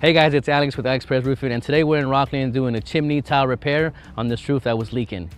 Hey guys, it's Alex with Alex Perez Roofing, and today we're in Rocklin doing a chimney tile repair on this roof that was leaking.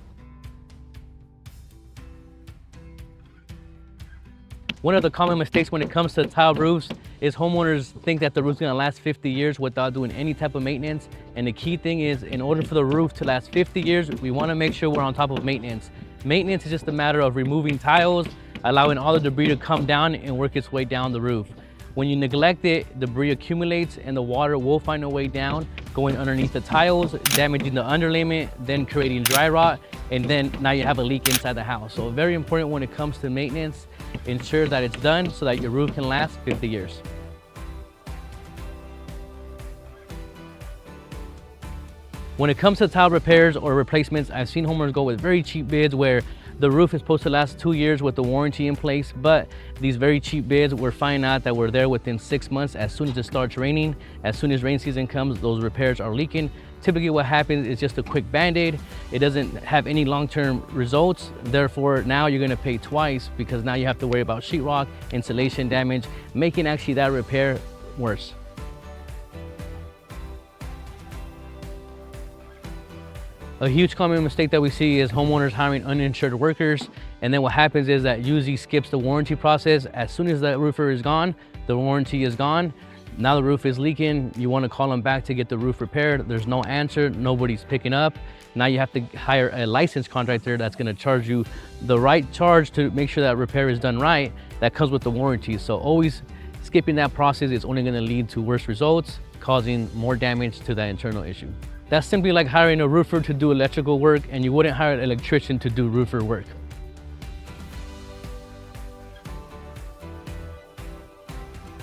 One of the common mistakes when it comes to tile roofs is homeowners think that the roof's gonna last 50 years without doing any type of maintenance. And the key thing is, in order for the roof to last 50 years, we wanna make sure we're on top of maintenance. Maintenance is just a matter of removing tiles, allowing all the debris to come down and work its way down the roof. When you neglect it, debris accumulates and the water will find a way down, going underneath the tiles, damaging the underlayment, then creating dry rot, and then now you have a leak inside the house. So very important when it comes to maintenance, ensure that it's done so that your roof can last 50 years. When it comes to tile repairs or replacements, I've seen homeowners go with very cheap bids where the roof is supposed to last 2 years with the warranty in place, but these very cheap bids, we're finding out that we're there within 6 months. As soon as it starts raining, as soon as rain season comes, those repairs are leaking. Typically what happens is just a quick band-aid. It doesn't have any long-term results. Therefore, now you're gonna pay twice because now you have to worry about sheetrock, insulation damage, making actually that repair worse. A huge common mistake that we see is homeowners hiring uninsured workers, and then what happens is that usually skips the warranty process. As soon as that roofer is gone, the warranty is gone. Now the roof is leaking, you want to call them back to get the roof repaired. There's no answer, nobody's picking up. Now you have to hire a licensed contractor that's going to charge you the right charge to make sure that repair is done right. That comes with the warranty. So always skipping that process is only going to lead to worse results, causing more damage to that internal issue. That's simply like hiring a roofer to do electrical work, and you wouldn't hire an electrician to do roofer work.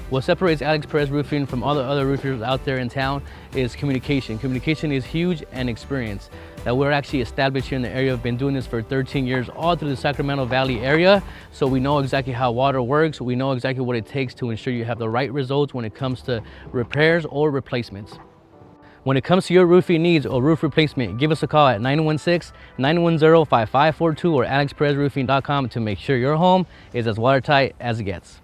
What separates Alex Perez Roofing from all the other roofers out there in town is communication. Communication is huge, and experience. That we're actually established here in the area. We've been doing this for 13 years, all through the Sacramento Valley area. So we know exactly how water works. We know exactly what it takes to ensure you have the right results when it comes to repairs or replacements. When it comes to your roofing needs or roof replacement, give us a call at 916-910-5542 or alexperezroofing.com to make sure your home is as watertight as it gets.